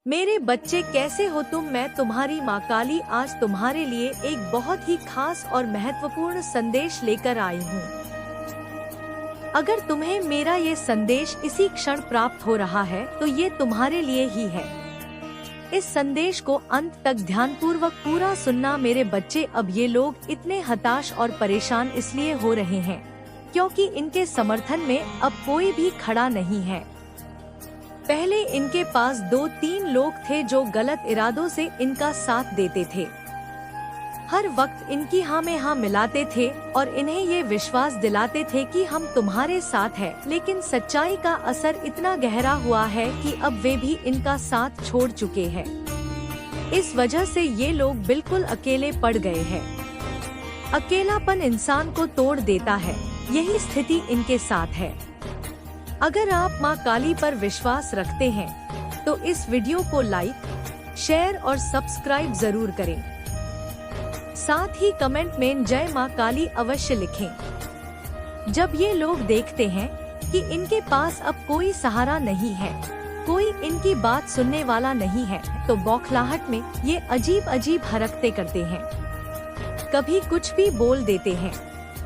मेरे बच्चे कैसे हो तुम। मैं तुम्हारी माँ काली आज तुम्हारे लिए एक बहुत ही खास और महत्वपूर्ण संदेश लेकर आई हूँ। अगर तुम्हें मेरा ये संदेश इसी क्षण प्राप्त हो रहा है तो ये तुम्हारे लिए ही है। इस संदेश को अंत तक ध्यानपूर्वक पूरा सुनना मेरे बच्चे। अब ये लोग इतने हताश और परेशान इसलिए हो रहे हैं क्योंकि इनके समर्थन में अब कोई भी खड़ा नहीं है। पहले इनके पास 2-3 लोग थे जो गलत इरादों से इनका साथ देते थे, हर वक्त इनकी हाँ में हाँ मिलाते थे और इन्हें ये विश्वास दिलाते थे कि हम तुम्हारे साथ हैं। लेकिन सच्चाई का असर इतना गहरा हुआ है कि अब वे भी इनका साथ छोड़ चुके हैं। इस वजह से ये लोग बिल्कुल अकेले पड़ गए हैं। अकेलापन इंसान को तोड़ देता है, यही स्थिति इनके साथ है। अगर आप माँ काली पर विश्वास रखते हैं तो इस वीडियो को लाइक, शेयर और सब्सक्राइब जरूर करें। साथ ही कमेंट में जय माँ काली अवश्य लिखें। जब ये लोग देखते हैं कि इनके पास अब कोई सहारा नहीं है, कोई इनकी बात सुनने वाला नहीं है, तो बौखलाहट में ये अजीब अजीब हरकतें करते हैं। कभी कुछ भी बोल देते हैं,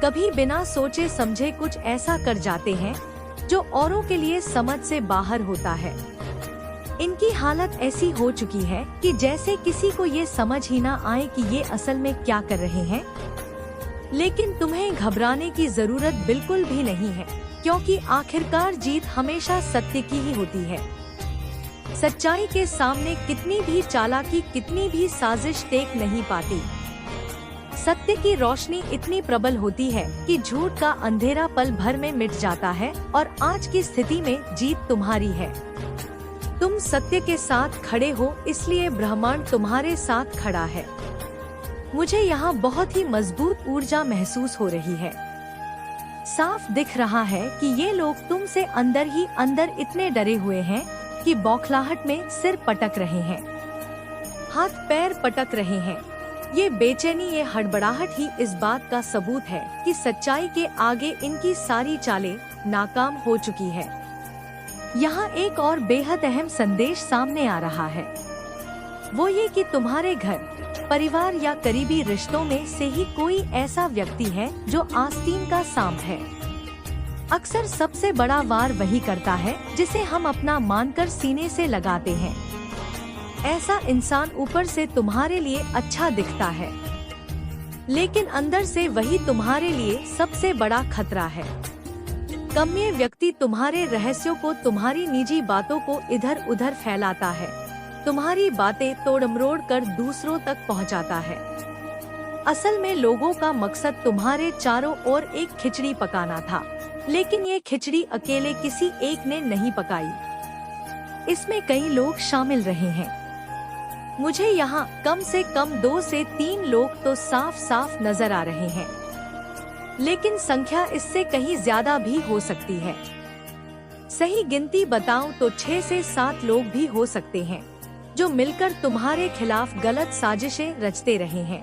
कभी बिना सोचे समझे कुछ ऐसा कर जाते हैं जो औरों के लिए समझ से बाहर होता है। इनकी हालत ऐसी हो चुकी है कि जैसे किसी को ये समझ ही ना आए कि ये असल में क्या कर रहे हैं। लेकिन तुम्हें घबराने की जरूरत बिल्कुल भी नहीं है, क्योंकि आखिरकार जीत हमेशा सत्य की ही होती है। सच्चाई के सामने कितनी भी चालाकी, कितनी भी साजिश टेक नहीं पाती। सत्य की रोशनी इतनी प्रबल होती है कि झूठ का अंधेरा पल भर में मिट जाता है और आज की स्थिति में जीत तुम्हारी है। तुम सत्य के साथ खड़े हो, इसलिए ब्रह्मांड तुम्हारे साथ खड़ा है। मुझे यहाँ बहुत ही मजबूत ऊर्जा महसूस हो रही है। साफ दिख रहा है कि ये लोग तुमसे अंदर ही अंदर इतने डरे हुए हैं कि बौखलाहट में सिर पटक रहे हैं, हाथ पैर पटक रहे हैं। ये बेचैनी, ये हड़बड़ाहट ही इस बात का सबूत है कि सच्चाई के आगे इनकी सारी चालें नाकाम हो चुकी है। यहाँ एक और बेहद अहम संदेश सामने आ रहा है, वो ये कि तुम्हारे घर, परिवार या करीबी रिश्तों में से ही कोई ऐसा व्यक्ति है जो आस्तीन का सांप है। अक्सर सबसे बड़ा वार वही करता है जिसे हम अपना मानकर सीने से लगाते हैं। ऐसा इंसान ऊपर से तुम्हारे लिए अच्छा दिखता है, लेकिन अंदर से वही तुम्हारे लिए सबसे बड़ा खतरा है। कम्य व्यक्ति तुम्हारे रहस्यों को, तुम्हारी निजी बातों को इधर उधर फैलाता है, तुम्हारी बातें तोड़-मरोड़ कर दूसरों तक पहुंचाता है। असल में लोगों का मकसद तुम्हारे चारों ओर एक खिचड़ी पकाना था, लेकिन ये खिचड़ी अकेले किसी एक ने नहीं पकाई। इसमें कई लोग शामिल रहे हैं। मुझे यहाँ कम से कम 2 से 3 लोग तो साफ साफ नजर आ रहे हैं, लेकिन संख्या इससे कहीं ज्यादा भी हो सकती है। सही गिनती बताऊं तो 6 से 7 लोग भी हो सकते हैं जो मिलकर तुम्हारे खिलाफ गलत साजिशें रचते रहे हैं।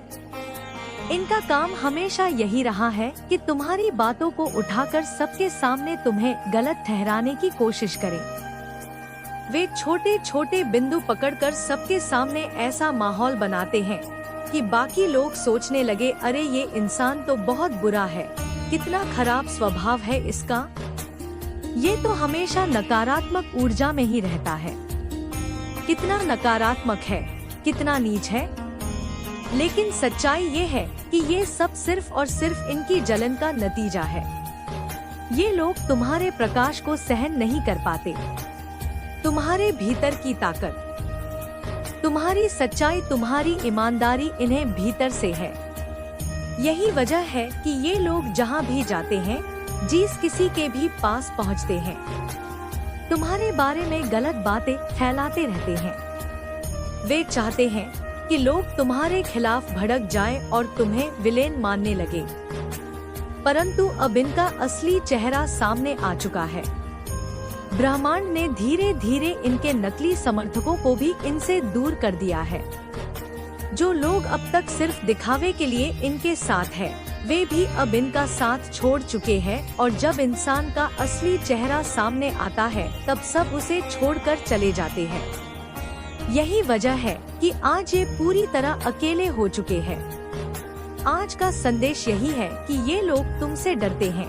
इनका काम हमेशा यही रहा है कि तुम्हारी बातों को उठाकर सबके सामने तुम्हें गलत ठहराने की कोशिश करें। वे छोटे छोटे बिंदु पकड़कर सबके सामने ऐसा माहौल बनाते हैं कि बाकी लोग सोचने लगे, अरे ये इंसान तो बहुत बुरा है, कितना खराब स्वभाव है इसका, ये तो हमेशा नकारात्मक ऊर्जा में ही रहता है, कितना नकारात्मक है, कितना नीच है। लेकिन सच्चाई ये है कि ये सब सिर्फ और सिर्फ इनकी जलन का नतीजा है। ये लोग तुम्हारे प्रकाश को सहन नहीं कर पाते। तुम्हारे भीतर की ताकत, तुम्हारी सच्चाई, तुम्हारी ईमानदारी इन्हें भीतर से है। यही वजह है कि ये लोग जहाँ भी जाते हैं, जिस किसी के भी पास पहुँचते हैं, तुम्हारे बारे में गलत बातें फैलाते रहते हैं। वे चाहते हैं कि लोग तुम्हारे खिलाफ भड़क जाएं और तुम्हें विलेन मानने लगे। परंतु अब इनका असली चेहरा सामने आ चुका है। ब्रह्मांड ने धीरे धीरे इनके नकली समर्थकों को भी इनसे दूर कर दिया है। जो लोग अब तक सिर्फ दिखावे के लिए इनके साथ है, वे भी अब इनका साथ छोड़ चुके हैं और जब इंसान का असली चेहरा सामने आता है तब सब उसे छोड़कर चले जाते हैं। यही वजह है कि आज ये पूरी तरह अकेले हो चुके हैं। आज का संदेश यही है कि ये लोग तुमसे डरते हैं,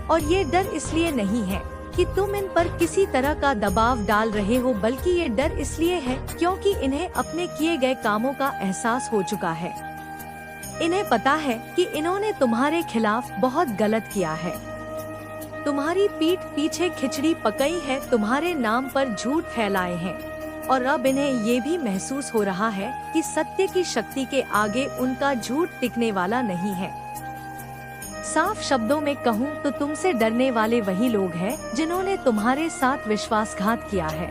और ये डर इसलिए नहीं है कि तुम इन पर किसी तरह का दबाव डाल रहे हो, बल्कि ये डर इसलिए है क्योंकि इन्हें अपने किए गए कामों का एहसास हो चुका है। इन्हें पता है कि इन्होंने तुम्हारे खिलाफ बहुत गलत किया है, तुम्हारी पीठ पीछे खिचड़ी पकाई है, तुम्हारे नाम पर झूठ फैलाए हैं, और अब इन्हें ये भी महसूस हो रहा है कि सत्य की शक्ति के आगे उनका झूठ टिकने वाला नहीं है। साफ शब्दों में कहूँ तो तुमसे डरने वाले वही लोग हैं जिन्होंने तुम्हारे साथ विश्वासघात किया है।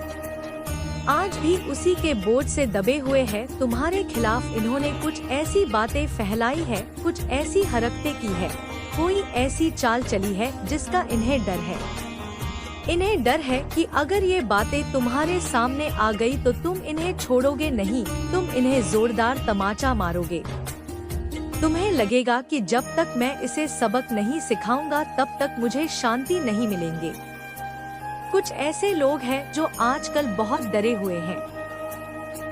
आज भी उसी के बोझ से दबे हुए हैं। तुम्हारे खिलाफ इन्होंने कुछ ऐसी बातें फैलाई है, कुछ ऐसी हरकतें की है, कोई ऐसी चाल चली है जिसका इन्हें डर है। इन्हें डर है कि अगर ये बातें तुम्हारे सामने आ गई तो तुम इन्हें छोड़ोगे नहीं, तुम इन्हें जोरदार तमाचा मारोगे। तुम्हें लगेगा कि जब तक मैं इसे सबक नहीं सिखाऊंगा तब तक मुझे शांति नहीं मिलेंगे। कुछ ऐसे लोग हैं जो आजकल बहुत डरे हुए हैं,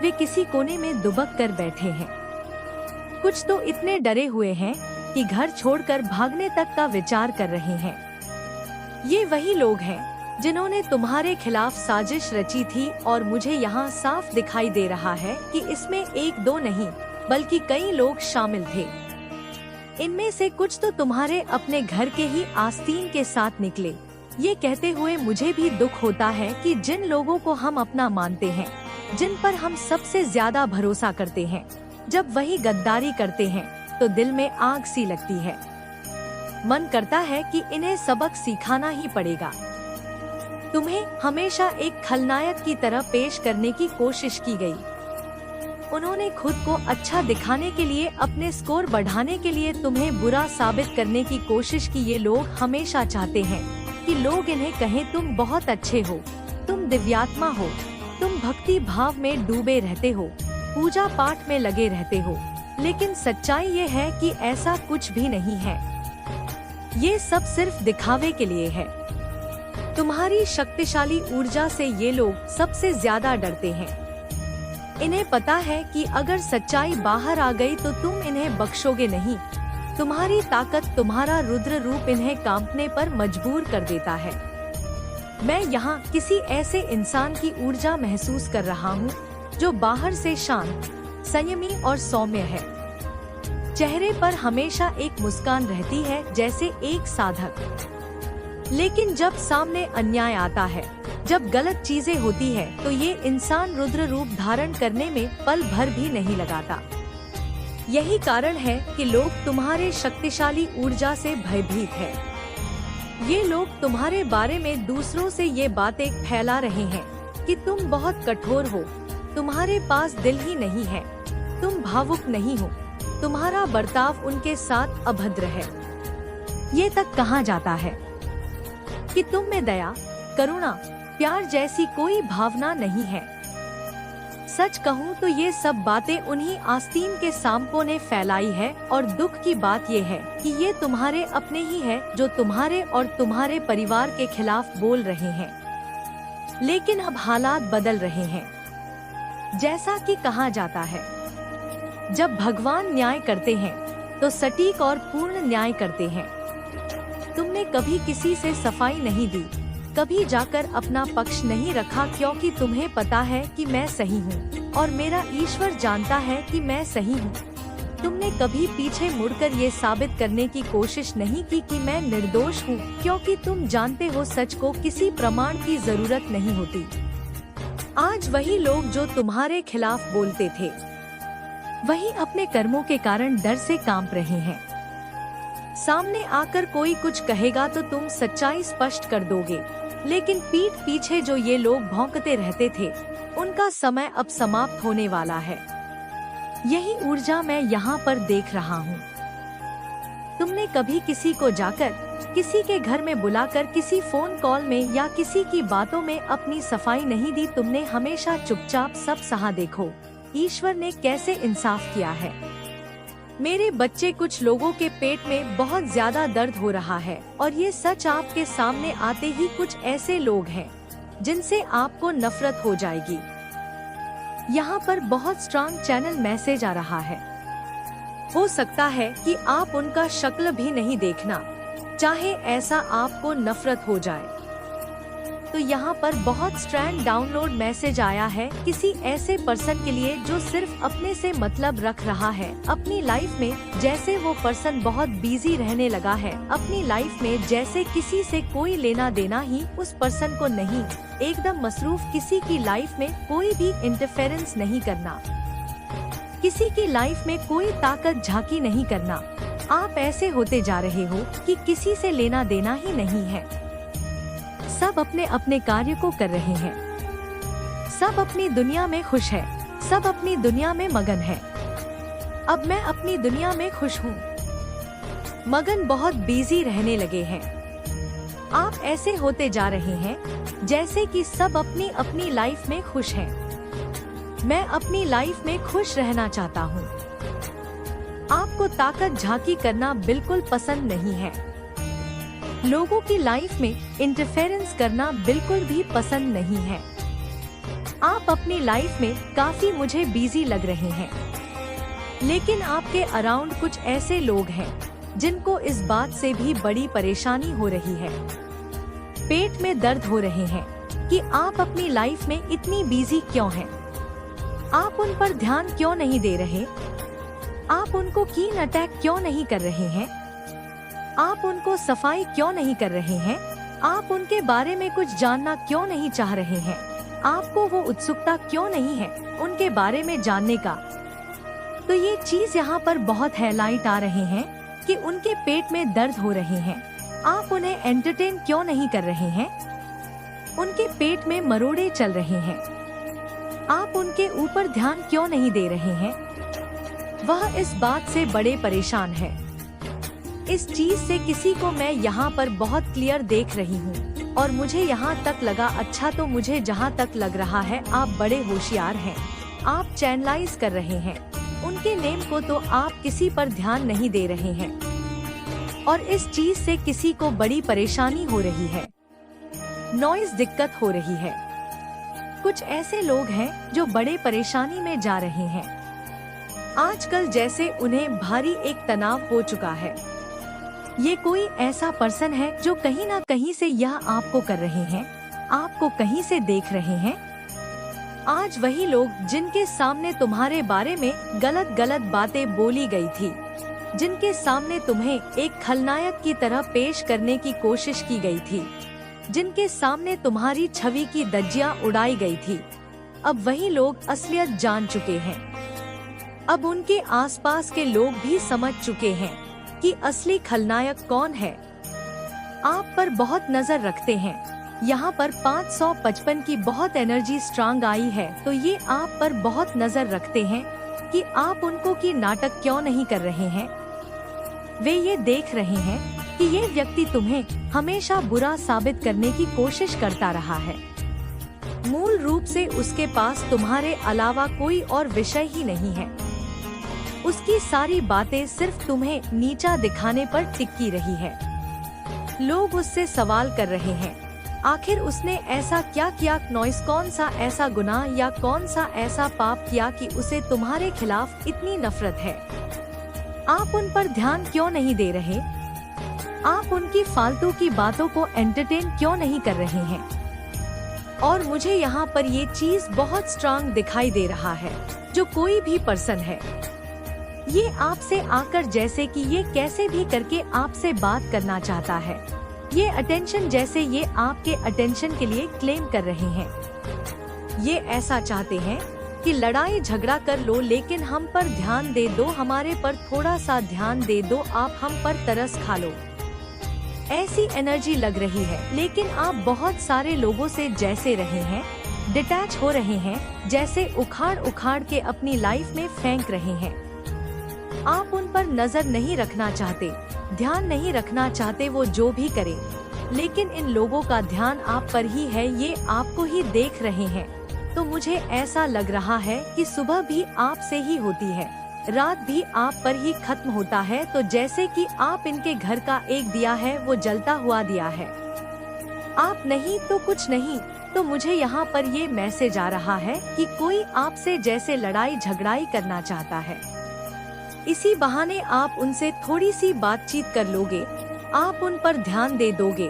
वे किसी कोने में दुबक कर बैठे हैं। कुछ तो इतने डरे हुए हैं कि घर छोड़कर भागने तक का विचार कर रहे हैं। ये वही लोग हैं जिन्होंने तुम्हारे खिलाफ साजिश रची थी, और मुझे यहाँ साफ दिखाई दे रहा है कि इसमें एक दो नहीं बल्कि कई लोग शामिल थे। इनमें से कुछ तो तुम्हारे अपने घर के ही आस्तीन के साथ निकले। ये कहते हुए मुझे भी दुख होता है कि जिन लोगों को हम अपना मानते हैं, जिन पर हम सबसे ज्यादा भरोसा करते हैं, जब वही गद्दारी करते हैं तो दिल में आग सी लगती है। मन करता है कि इन्हें सबक सिखाना ही पड़ेगा। तुम्हें हमेशा एक खलनायक की तरह पेश करने की कोशिश की गई। उन्होंने खुद को अच्छा दिखाने के लिए, अपने स्कोर बढ़ाने के लिए तुम्हें बुरा साबित करने की कोशिश की। ये लोग हमेशा चाहते हैं कि लोग इन्हें कहें तुम बहुत अच्छे हो, तुम दिव्यात्मा हो, तुम भक्ति भाव में डूबे रहते हो, पूजा पाठ में लगे रहते हो। लेकिन सच्चाई ये है कि ऐसा कुछ भी नहीं है। ये सब सिर्फ दिखावे के लिए है। तुम्हारी शक्तिशाली ऊर्जा से ये लोग सबसे ज्यादा डरते हैं। इन्हें पता है कि अगर सच्चाई बाहर आ गई तो तुम इन्हें बख्शोगे नहीं। तुम्हारी ताकत, तुम्हारा रुद्र रूप इन्हें कांपने पर मजबूर कर देता है। मैं यहाँ किसी ऐसे इंसान की ऊर्जा महसूस कर रहा हूँ जो बाहर से शांत, संयमी और सौम्य है। चेहरे पर हमेशा एक मुस्कान रहती है जैसे एक साधक। लेकिन जब सामने अन्याय आता है, जब गलत चीजें होती है, तो ये इंसान रुद्र रूप धारण करने में पल भर भी नहीं लगाता। यही कारण है कि लोग तुम्हारे शक्तिशाली ऊर्जा से भयभीत हैं। ये लोग तुम्हारे बारे में दूसरों से ये बातें फैला रहे हैं कि तुम बहुत कठोर हो, तुम्हारे पास दिल ही नहीं है, तुम भावुक नहीं हो, तुम्हारा बर्ताव उनके साथ अभद्र है। ये तक कहा जाता है कि तुम में दया, करुणा, प्यार जैसी कोई भावना नहीं है। सच कहूँ तो ये सब बातें उन्हीं आस्तीन के सांपों ने फैलाई है, और दुख की बात ये है कि ये तुम्हारे अपने ही है जो तुम्हारे और तुम्हारे परिवार के खिलाफ बोल रहे हैं। लेकिन अब हालात बदल रहे हैं। जैसा कि कहा जाता है, जब भगवान न्याय करते हैं तो सटीक और पूर्ण न्याय करते हैं। तुमने कभी किसी से सफाई नहीं दी, कभी जाकर अपना पक्ष नहीं रखा, क्योंकि तुम्हें पता है कि मैं सही हूँ और मेरा ईश्वर जानता है कि मैं सही हूँ। तुमने कभी पीछे मुड़कर ये साबित करने की कोशिश नहीं की कि मैं निर्दोष हूँ, क्योंकि तुम जानते हो सच को किसी प्रमाण की जरूरत नहीं होती। आज वही लोग जो तुम्हारे खिलाफ बोलते थे, वही अपने कर्मों के कारण डर से कांप रहे हैं। सामने आकर कोई कुछ कहेगा तो तुम सच्चाई स्पष्ट कर दोगे, लेकिन पीठ पीछे जो ये लोग भौंकते रहते थे, उनका समय अब समाप्त होने वाला है। यही ऊर्जा मैं यहाँ पर देख रहा हूँ। तुमने कभी किसी को जाकर, किसी के घर में बुलाकर, किसी फोन कॉल में या किसी की बातों में अपनी सफाई नहीं दी। तुमने हमेशा चुपचाप सब सहा। देखो ईश्वर ने कैसे इंसाफ किया है। मेरे बच्चे, कुछ लोगों के पेट में बहुत ज्यादा दर्द हो रहा है, और ये सच आपके सामने आते ही कुछ ऐसे लोग हैं जिनसे आपको नफरत हो जाएगी। यहाँ पर बहुत स्ट्रांग चैनल मैसेज आ रहा है। हो सकता है कि आप उनका शक्ल भी नहीं देखना, चाहे ऐसा आपको नफरत हो जाए। तो यहाँ पर बहुत स्ट्रैंग डाउनलोड मैसेज आया है किसी ऐसे पर्सन के लिए जो सिर्फ अपने से मतलब रख रहा है अपनी लाइफ में। जैसे वो पर्सन बहुत बिजी रहने लगा है अपनी लाइफ में, जैसे किसी से कोई लेना देना ही उस पर्सन को नहीं, एकदम मसरूफ, किसी की लाइफ में कोई भी इंटरफेरेंस नहीं करना, किसी की लाइफ में कोई ताकत झांकी नहीं करना। आप ऐसे होते जा रहे हो कि किसी से लेना देना ही नहीं है। सब अपने अपने कार्य को कर रहे हैं, सब अपनी दुनिया में खुश है, सब अपनी दुनिया में मगन है। अब मैं अपनी दुनिया में खुश हूँ, मगन बहुत बिजी रहने लगे हैं। आप ऐसे होते जा रहे हैं जैसे कि सब अपनी अपनी लाइफ में खुश हैं। मैं अपनी लाइफ में खुश रहना चाहता हूँ। आपको ताकत झांकी करना बिल्कुल पसंद नहीं है। लोगों की लाइफ में इंटरफेरेंस करना बिल्कुल भी पसंद नहीं है। आप अपनी लाइफ में काफी मुझे बिजी लग रहे हैं, लेकिन आपके अराउंड कुछ ऐसे लोग हैं जिनको इस बात से भी बड़ी परेशानी हो रही है, पेट में दर्द हो रहे हैं कि आप अपनी लाइफ में इतनी बिजी क्यों हैं। आप उन पर ध्यान क्यों नहीं दे रहे, आप उनको कीन अटैक क्यों नहीं कर रहे हैं, आप उनको सफाई क्यों नहीं कर रहे हैं, आप उनके बारे में कुछ जानना क्यों नहीं चाह रहे हैं, आपको वो उत्सुकता क्यों नहीं है उनके बारे में जानने का। तो ये चीज यहाँ पर बहुत हाईलाइट आ रहे हैं कि उनके पेट में दर्द हो रहे हैं। आप उन्हें एंटरटेन क्यों नहीं कर रहे हैं, उनके पेट में मरोड़े चल रहे हैं, आप उनके ऊपर ध्यान क्यों नहीं दे रहे हैं। वह इस बात से बड़े परेशान है। इस चीज से किसी को मैं यहाँ पर बहुत क्लियर देख रही हूँ और मुझे यहाँ तक लगा, अच्छा तो मुझे जहाँ तक लग रहा है आप बड़े होशियार हैं। आप चैनलाइज कर रहे हैं उनके नेम को, तो आप किसी पर ध्यान नहीं दे रहे हैं और इस चीज से किसी को बड़ी परेशानी हो रही है, नॉइज दिक्कत हो रही है। कुछ ऐसे लोग हैं जो बड़े परेशानी में जा रहे हैं आजकल, जैसे उन्हें भारी एक तनाव हो चुका है। ये कोई ऐसा पर्सन है जो कहीं ना कहीं से यह आपको कर रहे हैं, आपको कहीं से देख रहे हैं। आज वही लोग जिनके सामने तुम्हारे बारे में गलत गलत बातें बोली गई थी, जिनके सामने तुम्हें एक खलनायक की तरह पेश करने की कोशिश की गई थी, जिनके सामने तुम्हारी छवि की धज्जियां उड़ाई गई थी, अब वही लोग असलियत जान चुके हैं। अब उनके आसपास के लोग भी समझ चुके हैं कि असली खलनायक कौन है। आप पर बहुत नजर रखते हैं। यहाँ पर 555 की बहुत एनर्जी स्ट्रांग आई है, तो ये आप पर बहुत नजर रखते हैं कि आप उनको की नाटक क्यों नहीं कर रहे हैं। वे ये देख रहे हैं कि ये व्यक्ति तुम्हें हमेशा बुरा साबित करने की कोशिश करता रहा है। मूल रूप से उसके पास तुम्हारे अलावा कोई और विषय ही नहीं है। उसकी सारी बातें सिर्फ तुम्हें नीचा दिखाने पर टिकी रही है। लोग उससे सवाल कर रहे हैं, आखिर उसने ऐसा क्या किया, नॉइस कौन सा ऐसा गुनाह या कौन सा ऐसा पाप किया कि उसे तुम्हारे खिलाफ इतनी नफरत है। आप उन पर ध्यान क्यों नहीं दे रहे, आप उनकी फालतू की बातों को एंटरटेन क्यों नहीं कर रहे हैं। और मुझे यहाँ पर ये चीज बहुत स्ट्रांग दिखाई दे रहा है, जो कोई भी पर्सन है ये आपसे आकर जैसे कि ये कैसे भी करके आपसे बात करना चाहता है, ये अटेंशन जैसे ये आपके अटेंशन के लिए क्लेम कर रहे हैं। ये ऐसा चाहते हैं कि लड़ाई झगड़ा कर लो, लेकिन हम पर ध्यान दे दो, हमारे पर थोड़ा सा ध्यान दे दो, आप हम पर तरस खा लो। ऐसी एनर्जी लग रही है। लेकिन आप बहुत सारे लोगों से जैसे रहे हैं, डिटैच हो रहे हैं, जैसे उखाड़ उखाड़ के अपनी लाइफ में फेंक रहे हैं। आप उन पर नजर नहीं रखना चाहते, ध्यान नहीं रखना चाहते वो जो भी करे, लेकिन इन लोगों का ध्यान आप पर ही है, ये आपको ही देख रहे हैं। तो मुझे ऐसा लग रहा है कि सुबह भी आप से ही होती है, रात भी आप पर ही खत्म होता है। तो जैसे कि आप इनके घर का एक दिया है, वो जलता हुआ दिया है। आप नहीं तो कुछ नहीं, तो मुझे यहाँ पर ये मैसेज आ रहा है कि कोई आपसे जैसे लड़ाई झगड़ाई करना चाहता है। इसी बहाने आप उनसे थोड़ी सी बातचीत कर लोगे, आप उन पर ध्यान दे दोगे,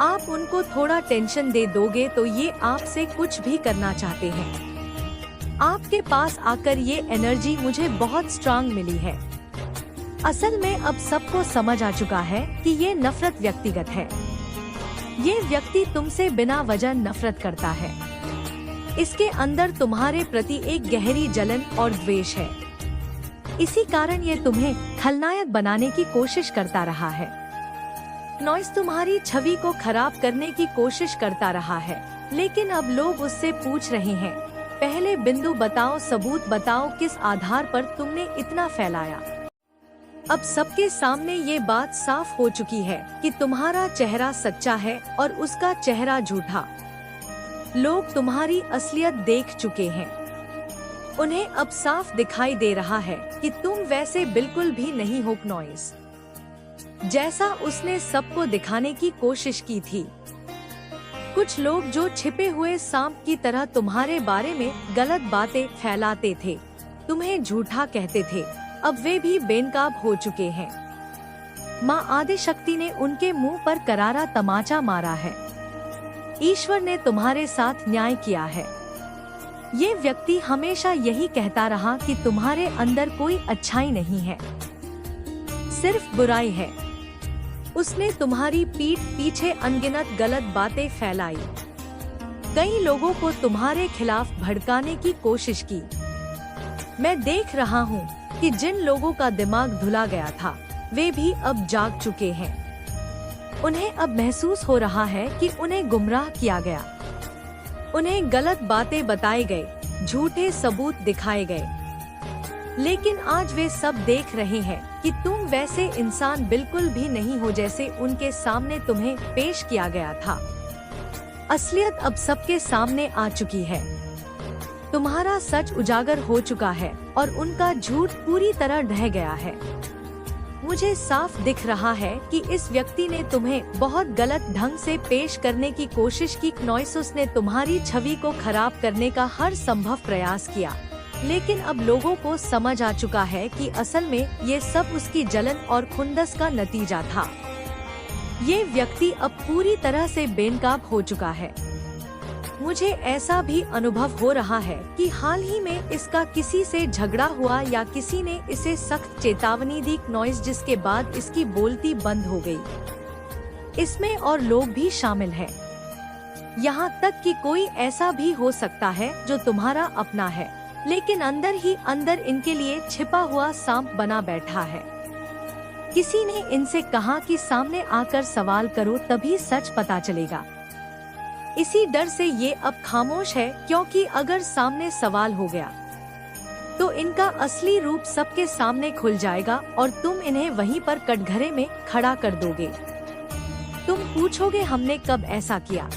आप उनको थोड़ा टेंशन दे दोगे तो ये आपसे कुछ भी करना चाहते हैं। आपके पास आकर ये एनर्जी मुझे बहुत स्ट्रांग मिली है। असल में अब सबको समझ आ चुका है कि ये नफरत व्यक्तिगत है। ये व्यक्ति तुमसे बिना वजह नफरत करता है। इसके अंदर तुम्हारे प्रति एक गहरी जलन और द्वेष है। इसी कारण ये तुम्हें खलनायक बनाने की कोशिश करता रहा है। नॉइस तुम्हारी छवि को खराब करने की कोशिश करता रहा है, लेकिन अब लोग उससे पूछ रहे हैं, पहले बिंदु बताओ, सबूत बताओ, किस आधार पर तुमने इतना फैलाया। अब सबके सामने ये बात साफ हो चुकी है कि तुम्हारा चेहरा सच्चा है और उसका चेहरा झूठा। लोग तुम्हारी असलियत देख चुके हैं। उन्हें अब साफ दिखाई दे रहा है कि तुम वैसे बिल्कुल भी नहीं हो नॉइस, जैसा उसने सबको दिखाने की कोशिश की थी। कुछ लोग जो छिपे हुए सांप की तरह तुम्हारे बारे में गलत बातें फैलाते थे, तुम्हें झूठा कहते थे, अब वे भी बेनकाब हो चुके हैं। माँ आदिशक्ति ने उनके मुंह पर करारा तमाचा मारा है। ईश्वर ने तुम्हारे साथ न्याय किया है। ये व्यक्ति हमेशा यही कहता रहा कि तुम्हारे अंदर कोई अच्छाई नहीं है, सिर्फ बुराई है। उसने तुम्हारी पीठ पीछे अनगिनत गलत बातें फैलाई, कई लोगों को तुम्हारे खिलाफ भड़काने की कोशिश की। मैं देख रहा हूँ कि जिन लोगों का दिमाग धुला गया था, वे भी अब जाग चुके हैं। उन्हें अब महसूस हो रहा है कि उन्हें गुमराह किया गया। उन्हें गलत बातें बताए गए, झूठे सबूत दिखाए गए। लेकिन आज वे सब देख रहे हैं कि तुम वैसे इंसान बिल्कुल भी नहीं हो जैसे उनके सामने तुम्हें पेश किया गया था। असलियत अब सबके सामने आ चुकी है। तुम्हारा सच उजागर हो चुका है और उनका झूठ पूरी तरह ढह गया है। मुझे साफ दिख रहा है कि इस व्यक्ति ने तुम्हें बहुत गलत ढंग से पेश करने की कोशिश की। नॉइस ने तुम्हारी छवि को खराब करने का हर संभव प्रयास किया, लेकिन अब लोगों को समझ आ चुका है कि असल में ये सब उसकी जलन और खुंदस का नतीजा था। ये व्यक्ति अब पूरी तरह से बेनकाब हो चुका है। मुझे ऐसा भी अनुभव हो रहा है कि हाल ही में इसका किसी से झगड़ा हुआ या किसी ने इसे सख्त चेतावनी दी नॉइस, जिसके बाद इसकी बोलती बंद हो गई। इसमें और लोग भी शामिल हैं। यहाँ तक कि कोई ऐसा भी हो सकता है जो तुम्हारा अपना है, लेकिन अंदर ही अंदर इनके लिए छिपा हुआ सांप बना बैठा है। किसी ने इनसे कहा कि सामने आकर सवाल करो, तभी सच पता चलेगा। इसी डर से ये अब खामोश है, क्योंकि अगर सामने सवाल हो गया तो इनका असली रूप सबके सामने खुल जाएगा और तुम इन्हें वहीं पर कटघरे में खड़ा कर दोगे। तुम पूछोगे हमने कब ऐसा किया।